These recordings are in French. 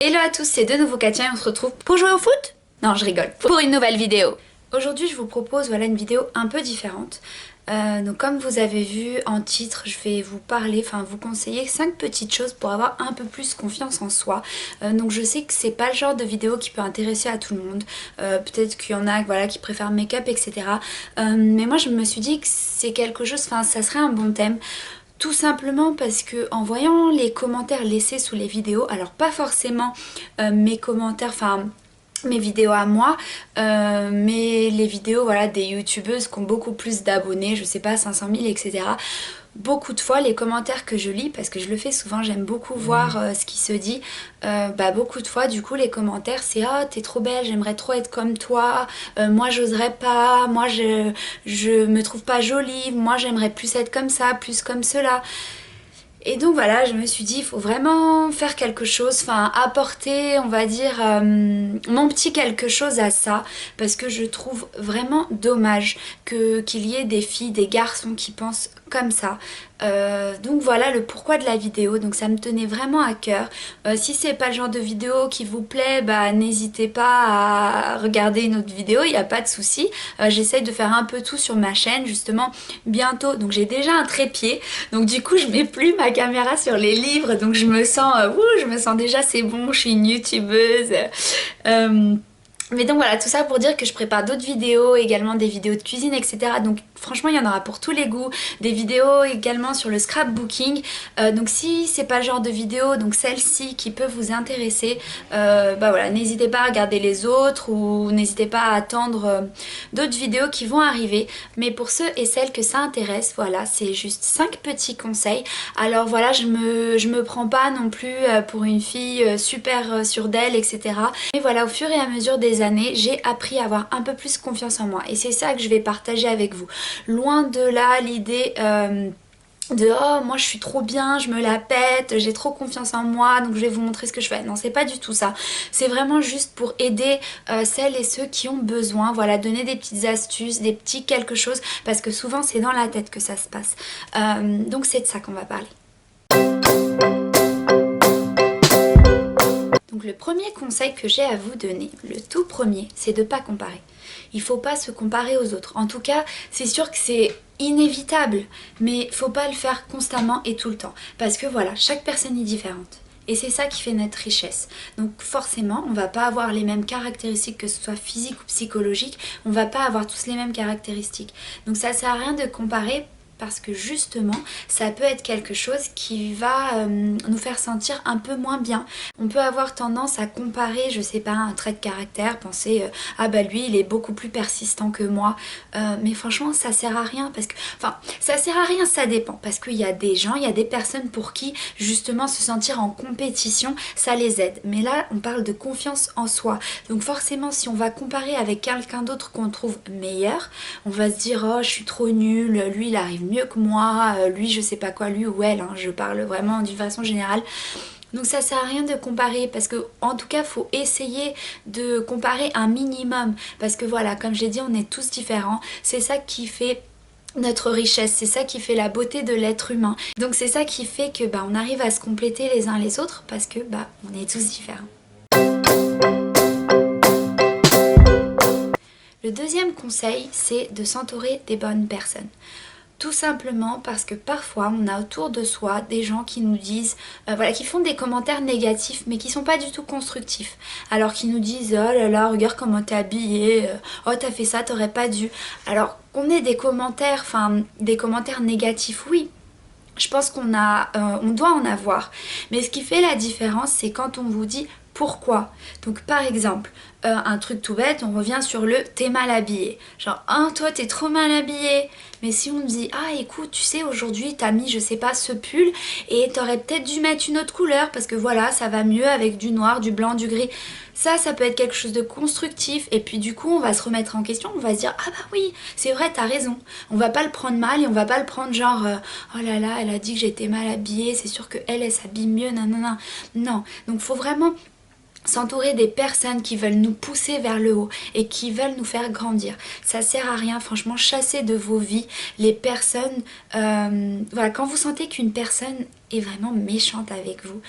Hello à tous, c'est de nouveau Katia et on se retrouve pour jouer au foot? Non, je rigole, pour une nouvelle vidéo. Aujourd'hui, je vous propose une vidéo un peu différente. Donc comme vous avez vu en titre, je vais vous parler, vous conseiller 5 petites choses pour avoir un peu plus confiance en soi. Donc je sais que c'est pas le genre de vidéo qui peut intéresser à tout le monde. Peut-être qu'il y en a qui préfèrent le make-up, etc. Mais moi je me suis dit que c'est quelque chose, ça serait un bon thème. Tout simplement parce que en voyant les commentaires laissés sous les vidéos, alors pas forcément mes commentaires, mes vidéos à moi, mais les vidéos des youtubeuses qui ont beaucoup plus d'abonnés, je sais pas, 500 000, etc. Beaucoup de fois les commentaires que je lis, parce que je le fais souvent, j'aime beaucoup voir ce qui se dit, beaucoup de fois du coup les commentaires c'est «Ah t'es trop belle, j'aimerais trop être comme toi, moi j'oserais pas, moi je me trouve pas jolie, moi j'aimerais plus être comme ça, plus comme cela». Et donc voilà, je me suis dit, il faut vraiment faire quelque chose, apporter, on va dire, mon petit quelque chose à ça, parce que je trouve vraiment dommage qu'il y ait des filles, des garçons qui pensent comme ça. Donc voilà le pourquoi de la vidéo, donc ça me tenait vraiment à cœur. Si c'est pas le genre de vidéo qui vous plaît, n'hésitez pas à regarder une autre vidéo, il n'y a pas de souci. J'essaye de faire un peu tout sur ma chaîne justement bientôt, donc j'ai déjà un trépied, donc du coup je mets plus ma caméra sur les livres, donc je me sens, je me sens déjà c'est bon, je suis une youtubeuse. Mais donc voilà, tout ça pour dire que je prépare d'autres vidéos, également des vidéos de cuisine, etc. Donc franchement il y en aura pour tous les goûts, des vidéos également sur le scrapbooking. Donc si c'est pas le genre de vidéo, donc celle-ci qui peut vous intéresser, n'hésitez pas à regarder les autres ou n'hésitez pas à attendre d'autres vidéos qui vont arriver. Mais pour ceux et celles que ça intéresse, voilà, c'est juste 5 petits conseils. Alors voilà, je me prends pas non plus pour une fille super sûre d'elle, etc. Mais voilà, au fur et à mesure des années, j'ai appris à avoir un peu plus confiance en moi et c'est ça que je vais partager avec vous. Loin de là l'idée de «Oh moi je suis trop bien, je me la pète, j'ai trop confiance en moi donc je vais vous montrer ce que je fais». Non, c'est pas du tout ça, c'est vraiment juste pour aider celles et ceux qui ont besoin, voilà, donner des petites astuces, des petits quelque chose, parce que souvent c'est dans la tête que ça se passe. Donc c'est de ça qu'on va parler. Donc le premier conseil que j'ai à vous donner, le tout premier, c'est de ne pas comparer. Il ne faut pas se comparer aux autres. En tout cas, c'est sûr que c'est inévitable, mais il ne faut pas le faire constamment et tout le temps. Parce que voilà, chaque personne est différente. Et c'est ça qui fait notre richesse. Donc forcément, on ne va pas avoir les mêmes caractéristiques, que ce soit physique ou psychologique, on ne va pas avoir tous les mêmes caractéristiques. Donc ça ne sert à rien de comparer, parce que justement ça peut être quelque chose qui va nous faire sentir un peu moins bien. On peut avoir tendance à comparer, je sais pas, un trait de caractère, penser ah bah lui il est beaucoup plus persistant que moi, mais franchement ça sert à rien, parce que ça sert à rien, ça dépend, parce qu'il y a des gens, il y a des personnes pour qui justement se sentir en compétition ça les aide, mais là on parle de confiance en soi. Donc forcément si on va comparer avec quelqu'un d'autre qu'on trouve meilleur, on va se dire oh je suis trop nulle, lui il arrive mieux que moi, lui je sais pas quoi, lui ou elle, hein, je parle vraiment d'une façon générale. Donc ça sert à rien de comparer, parce que en tout cas faut essayer de comparer un minimum, parce que voilà, comme j'ai dit, on est tous différents, c'est ça qui fait notre richesse, c'est ça qui fait la beauté de l'être humain. Donc c'est ça qui fait que on arrive à se compléter les uns les autres, parce que on est tous différents. Le deuxième conseil, c'est de s'entourer des bonnes personnes. Tout simplement parce que parfois on a autour de soi des gens qui nous disent, qui font des commentaires négatifs mais qui sont pas du tout constructifs. Alors qu'ils nous disent oh là là regarde comment t'es habillée, oh t'as fait ça, t'aurais pas dû. Alors qu'on ait des commentaires, négatifs, oui. Je pense on doit en avoir. Mais ce qui fait la différence, c'est quand on vous dit pourquoi. Donc par exemple, un truc tout bête, on revient sur le t'es mal habillé. Genre, ah toi t'es trop mal habillé. Mais si on me dit, ah écoute, tu sais aujourd'hui t'as mis je sais pas ce pull et t'aurais peut-être dû mettre une autre couleur parce que voilà ça va mieux avec du noir, du blanc, du gris. Ça peut être quelque chose de constructif, et puis du coup on va se remettre en question, on va se dire ah bah oui c'est vrai t'as raison. On va pas le prendre mal et on va pas le prendre genre oh là là elle a dit que j'étais mal habillée, c'est sûr que elle s'habille mieux, non. Donc faut vraiment s'entourer des personnes qui veulent nous pousser vers le haut et qui veulent nous faire grandir. Ça sert à rien, franchement, chassez de vos vies les personnes, voilà, quand vous sentez qu'une personne est vraiment méchante avec vous,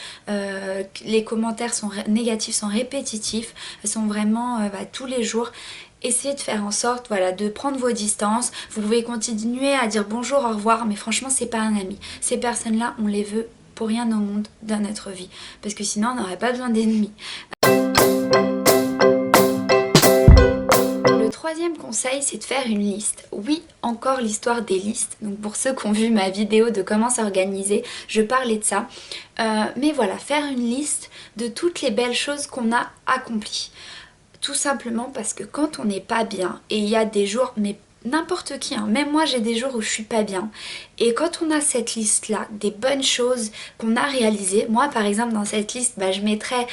les commentaires sont négatifs, sont répétitifs, sont vraiment tous les jours. Essayez de faire en sorte, voilà, de prendre vos distances. Vous pouvez continuer à dire bonjour, au revoir, mais franchement, c'est pas un ami. Ces personnes-là, on les veut pour rien au monde dans notre vie, parce que sinon, on n'aurait pas besoin d'ennemis. Le troisième conseil, c'est de faire une liste. Oui, encore l'histoire des listes. Donc pour ceux qui ont vu ma vidéo de comment s'organiser, je parlais de ça. Mais voilà, faire une liste de toutes les belles choses qu'on a accomplies. Tout simplement parce que quand on n'est pas bien, et il y a des jours, mais n'importe qui, hein, même moi j'ai des jours où je suis pas bien, et quand on a cette liste là, des bonnes choses qu'on a réalisées, moi par exemple dans cette liste, je mettrais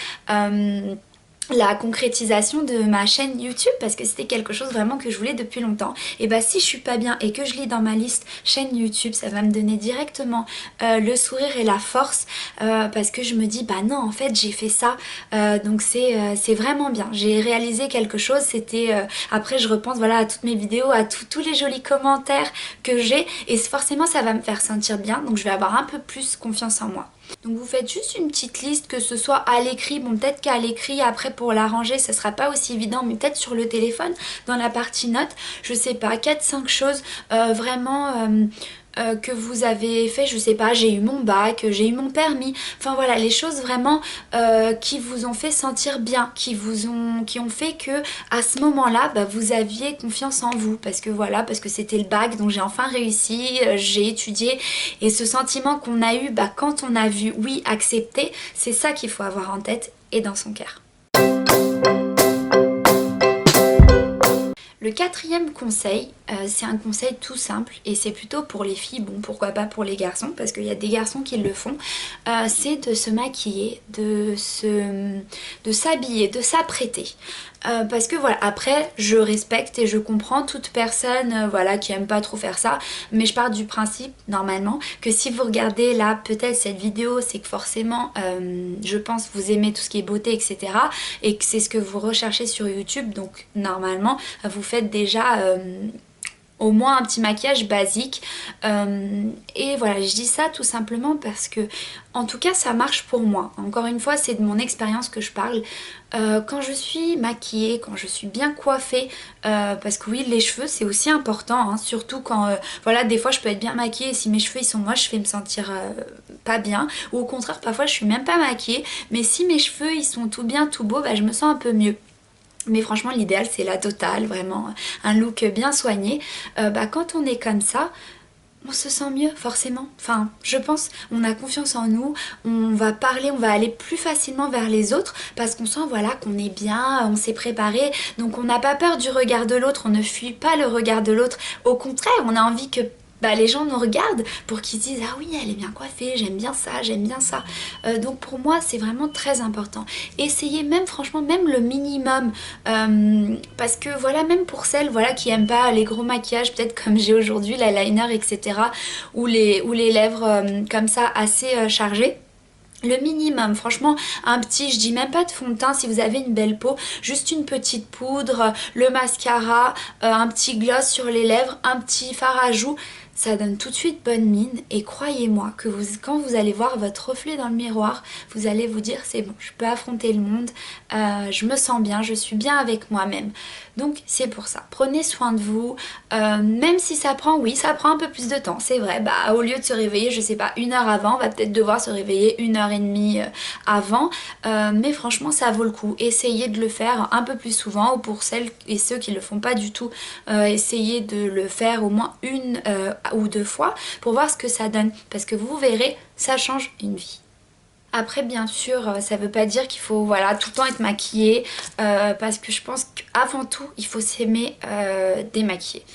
la concrétisation de ma chaîne YouTube parce que c'était quelque chose vraiment que je voulais depuis longtemps. Et si je suis pas bien et que je lis dans ma liste chaîne YouTube, ça va me donner directement le sourire et la force parce que je me dis non, en fait j'ai fait ça, donc c'est vraiment bien, j'ai réalisé quelque chose. C'était après je repense voilà à toutes mes vidéos, à tous les jolis commentaires que j'ai, et forcément ça va me faire sentir bien, donc je vais avoir un peu plus confiance en moi. Donc vous faites juste une petite liste, que ce soit à l'écrit, bon peut-être qu'à l'écrit après pour l'arranger ce sera pas aussi évident, mais peut-être sur le téléphone dans la partie notes, je sais pas, 4-5 choses vraiment que vous avez fait, je sais pas, j'ai eu mon bac, j'ai eu mon permis, enfin voilà, les choses vraiment qui vous ont fait sentir bien, qui ont fait que à ce moment-là, vous aviez confiance en vous, parce que voilà, parce que c'était le bac, donc j'ai enfin réussi, j'ai étudié, et ce sentiment qu'on a eu quand on a vu oui accepter, c'est ça qu'il faut avoir en tête et dans son cœur. Le quatrième conseil, c'est un conseil tout simple et c'est plutôt pour les filles, bon pourquoi pas pour les garçons parce qu'il y a des garçons qui le font, c'est de se maquiller, de s'habiller, de s'apprêter. Parce que voilà, après je respecte et je comprends toute personne voilà, qui aime pas trop faire ça, mais je pars du principe normalement que si vous regardez là peut-être cette vidéo, c'est que forcément je pense vous aimez tout ce qui est beauté etc, et que c'est ce que vous recherchez sur YouTube, donc normalement vous faites déjà au moins un petit maquillage basique, et voilà, je dis ça tout simplement parce que en tout cas ça marche pour moi. Encore une fois, c'est de mon expérience que je parle. Quand je suis maquillée, quand je suis bien coiffée, parce que oui, les cheveux c'est aussi important, hein, surtout quand voilà, des fois je peux être bien maquillée et si mes cheveux ils sont moches, je vais me sentir pas bien, ou au contraire parfois je suis même pas maquillée mais si mes cheveux ils sont tout bien, tout beaux, je me sens un peu mieux. Mais franchement l'idéal c'est la totale, vraiment un look bien soigné. Quand on est comme ça, on se sent mieux forcément, enfin je pense, on a confiance en nous, on va parler, on va aller plus facilement vers les autres parce qu'on sent voilà qu'on est bien, on s'est préparé, donc on n'a pas peur du regard de l'autre, on ne fuit pas le regard de l'autre, au contraire on a envie que les gens nous regardent pour qu'ils disent ah oui elle est bien coiffée, j'aime bien ça, j'aime bien ça. Donc pour moi c'est vraiment très important. Essayez même franchement même le minimum parce que voilà, même pour celles voilà, qui aiment pas les gros maquillages peut-être comme j'ai aujourd'hui, l'eyeliner etc, ou les lèvres comme ça assez chargées. Le minimum, franchement, un petit, je dis même pas de fond de teint si vous avez une belle peau, juste une petite poudre, le mascara, un petit gloss sur les lèvres, un petit fard à joues, ça donne tout de suite bonne mine et croyez-moi que quand vous allez voir votre reflet dans le miroir, vous allez vous dire c'est bon, je peux affronter le monde, je me sens bien, je suis bien avec moi-même. Donc c'est pour ça, prenez soin de vous, même si ça prend, oui ça prend un peu plus de temps, c'est vrai, au lieu de se réveiller je sais pas 1 heure avant, on va peut-être devoir se réveiller 1 heure et demie avant, mais franchement ça vaut le coup, essayez de le faire un peu plus souvent, ou pour celles et ceux qui le font pas du tout, essayez de le faire au moins 1 ou 2 fois pour voir ce que ça donne, parce que vous verrez, ça change une vie. Après bien sûr ça veut pas dire qu'il faut voilà tout le temps être maquillée, parce que je pense qu'avant tout il faut s'aimer démaquiller.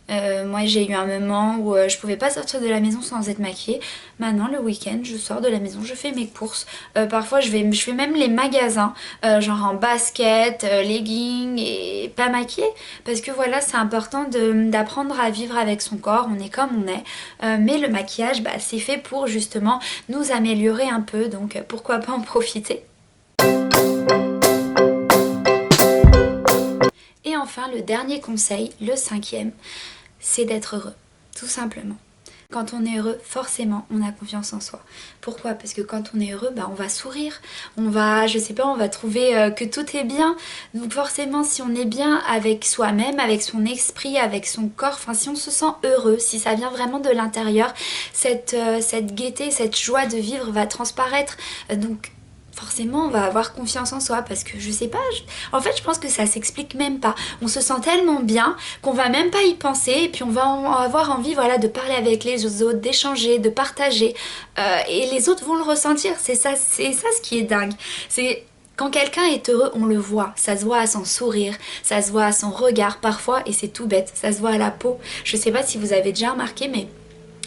Moi j'ai eu un moment où je pouvais pas sortir de la maison sans être maquillée. Maintenant le week-end je sors de la maison, je fais mes courses, parfois je fais même les magasins, genre en basket, leggings et pas maquillée, parce que voilà c'est important d'apprendre à vivre avec son corps, on est comme on est, mais le maquillage c'est fait pour justement nous améliorer un peu, donc pourquoi pas en profiter. enfin, le dernier conseil, le 5e, c'est d'être heureux, tout simplement. Quand on est heureux, forcément, on a confiance en soi. Pourquoi? Parce que quand on est heureux, bah, on va sourire, on va, je sais pas, on va trouver que tout est bien. Donc forcément, si on est bien avec soi-même, avec son esprit, avec son corps, enfin si on se sent heureux, si ça vient vraiment de l'intérieur, cette gaieté, cette joie de vivre va transparaître. Donc forcément on va avoir confiance en soi parce que je sais pas, en fait je pense que ça s'explique même pas. On se sent tellement bien qu'on va même pas y penser et puis on va avoir envie voilà, de parler avec les autres, d'échanger, de partager et les autres vont le ressentir. C'est ça ce qui est dingue. C'est quand quelqu'un est heureux, on le voit. Ça se voit à son sourire, ça se voit à son regard parfois et c'est tout bête, ça se voit à la peau. Je sais pas si vous avez déjà remarqué mais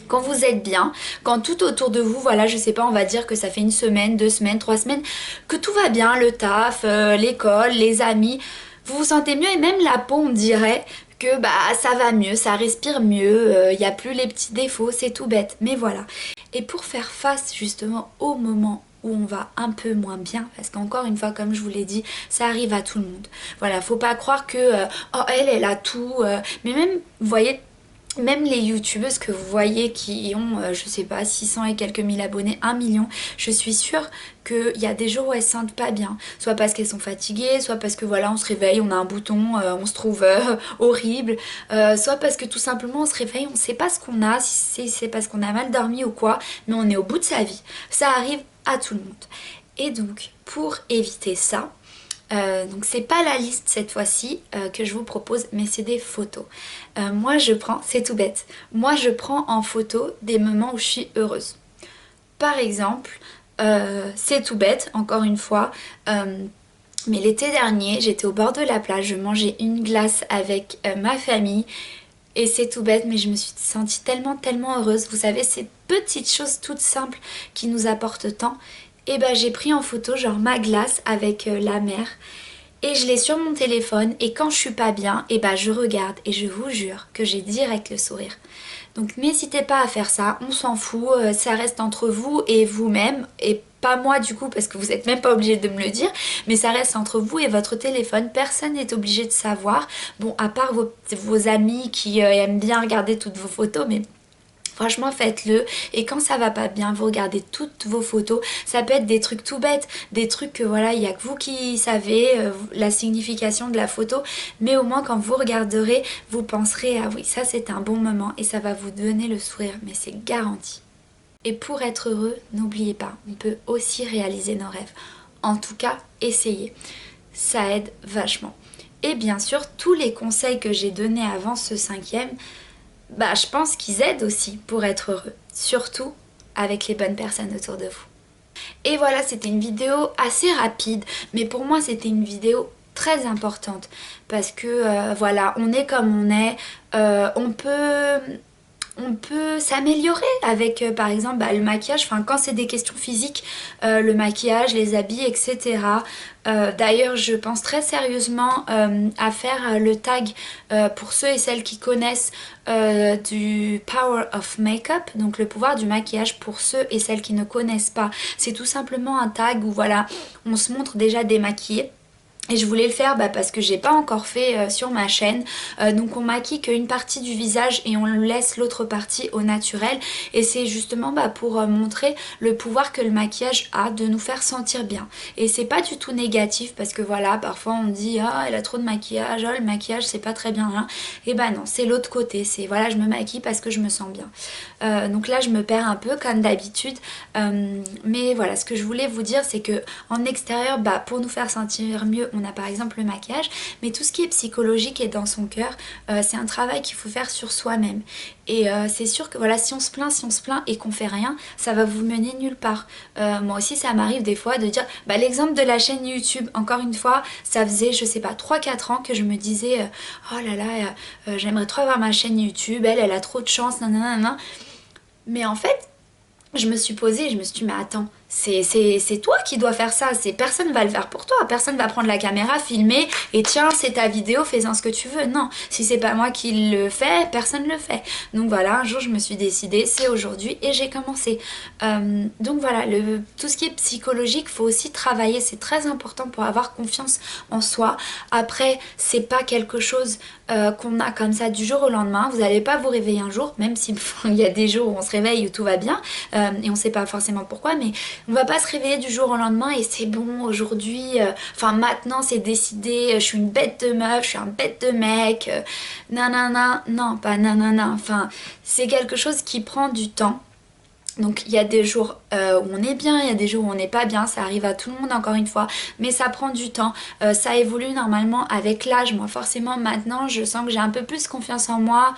quand vous êtes bien, quand tout autour de vous, voilà, je sais pas, on va dire que ça fait 1 semaine, 2 semaines, 3 semaines, que tout va bien, le taf, l'école, les amis, vous vous sentez mieux et même la peau, on dirait que bah ça va mieux, ça respire mieux, il n'y a plus les petits défauts, c'est tout bête, mais voilà. Et pour faire face justement au moment où on va un peu moins bien, parce qu'encore une fois, comme je vous l'ai dit, ça arrive à tout le monde. Voilà, faut pas croire que oh elle a tout, mais même, vous voyez, même les youtubeuses que vous voyez qui ont, je sais pas, 600 et quelques mille abonnés, 1 million, je suis sûre qu'il y a des jours où elles se sentent pas bien. Soit parce qu'elles sont fatiguées, soit parce que voilà, on se réveille, on a un bouton, on se trouve horrible, soit parce que tout simplement on se réveille, on sait pas ce qu'on a, si c'est parce qu'on a mal dormi ou quoi, mais on est au bout de sa vie. Ça arrive à tout le monde. Et donc, pour éviter ça, donc c'est pas la liste cette fois-ci que je vous propose, mais c'est des photos. Moi je prends, c'est tout bête, moi je prends en photo des moments où je suis heureuse. Par exemple, c'est tout bête, encore une fois, mais l'été dernier j'étais au bord de la plage, je mangeais une glace avec ma famille. Et c'est tout bête, mais je me suis sentie tellement heureuse. Vous savez, ces petites choses toutes simples qui nous apportent tant. Et bah j'ai pris en photo genre ma glace avec la mer. Et je l'ai sur mon téléphone. Et quand je suis pas bien, et bah je regarde. Et je vous jure que j'ai direct le sourire. Donc n'hésitez pas à faire ça, on s'en fout, ça reste entre vous et vous-même, et pas moi du coup parce que vous n'êtes même pas obligé de me le dire, mais ça reste entre vous et votre téléphone, personne n'est obligé de savoir, bon à part vos amis qui aiment bien regarder toutes vos photos, mais franchement faites-le, et quand ça va pas bien, vous regardez toutes vos photos, ça peut être des trucs tout bêtes, des trucs que voilà, il n'y a que vous qui savez la signification de la photo, mais au moins quand vous regarderez, vous penserez ah oui ça c'est un bon moment et ça va vous donner le sourire, mais c'est garanti. Et pour être heureux, n'oubliez pas, on peut aussi réaliser nos rêves, en tout cas essayez, ça aide vachement. Et bien sûr, tous les conseils que j'ai donnés avant ce 5e, bah, je pense qu'ils aident aussi pour être heureux, surtout avec les bonnes personnes autour de vous. Et voilà, c'était une vidéo assez rapide, mais pour moi c'était une vidéo très importante parce que voilà, on est comme on est, on peut s'améliorer avec par exemple le maquillage, enfin quand c'est des questions physiques, le maquillage, les habits, etc. D'ailleurs je pense très sérieusement à faire le tag pour ceux et celles qui connaissent du Power of Makeup, donc le pouvoir du maquillage pour ceux et celles qui ne connaissent pas. C'est tout simplement un tag où voilà, on se montre déjà démaquillé. Et je voulais le faire parce que j'ai pas encore fait sur ma chaîne, donc on maquille qu'une partie du visage et on laisse l'autre partie au naturel, et c'est justement pour montrer le pouvoir que le maquillage a de nous faire sentir bien. Et c'est pas du tout négatif parce que voilà, parfois on dit ah elle a trop de maquillage, oh le maquillage c'est pas très bien, hein. Et bah non, c'est l'autre côté, c'est voilà, je me maquille parce que je me sens bien. Donc là je me perds un peu comme d'habitude, mais voilà, ce que je voulais vous dire c'est que en extérieur, pour nous faire sentir mieux, on a par exemple le maquillage, mais tout ce qui est psychologique et dans son cœur, c'est un travail qu'il faut faire sur soi-même. Et c'est sûr que voilà, si on se plaint et qu'on fait rien, ça va vous mener nulle part. Moi aussi ça m'arrive des fois de dire, l'exemple de la chaîne YouTube, encore une fois, ça faisait je sais pas 3-4 ans que je me disais oh là là, j'aimerais trop avoir ma chaîne YouTube, elle a trop de chance, nanana. Mais en fait, je me suis posée et je me suis dit mais attends, c'est toi qui dois faire ça, personne va le faire pour toi, personne va prendre la caméra, filmer et tiens c'est ta vidéo, fais-en ce que tu veux. Non, si c'est pas moi qui le fais, personne le fait. Donc voilà, un jour je me suis décidée, c'est aujourd'hui et j'ai commencé. Donc voilà, tout ce qui est psychologique, faut aussi travailler, c'est très important pour avoir confiance en soi. Après, c'est pas quelque chose qu'on a comme ça du jour au lendemain, vous n'allez pas vous réveiller un jour, même si il y a des jours où on se réveille où tout va bien et on sait pas forcément pourquoi, mais on va pas se réveiller du jour au lendemain et c'est bon aujourd'hui, enfin maintenant c'est décidé, je suis une bête de meuf, je suis un bête de mec, nanana, non pas nanana, enfin c'est quelque chose qui prend du temps. Donc il y a des jours où on est bien, il y a des jours où on n'est pas bien, ça arrive à tout le monde encore une fois, mais ça prend du temps, ça évolue normalement avec l'âge. Moi forcément maintenant je sens que j'ai un peu plus confiance en moi,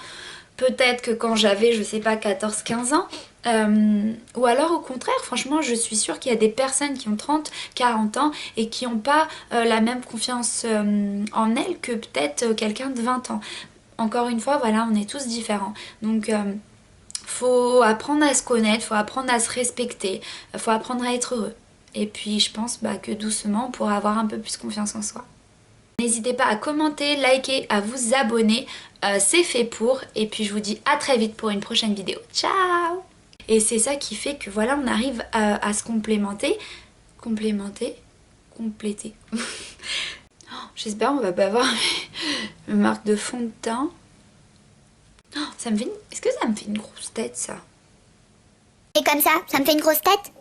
peut-être que quand j'avais je sais pas 14-15 ans, ou alors au contraire, franchement je suis sûre qu'il y a des personnes qui ont 30-40 ans et qui n'ont pas la même confiance en elles que peut-être quelqu'un de 20 ans. Encore une fois voilà, on est tous différents, donc faut apprendre à se connaître, faut apprendre à se respecter, faut apprendre à être heureux. Et puis je pense que doucement on pourra avoir un peu plus confiance en soi. N'hésitez pas à commenter, liker, à vous abonner, c'est fait pour. Et puis je vous dis à très vite pour une prochaine vidéo. Ciao! Et c'est ça qui fait que voilà, on arrive à se complémenter. Compléter. J'espère on va pas avoir une marque de fond de teint. Ça me fait Est-ce que ça me fait une grosse tête ça? Et comme ça me fait une grosse tête?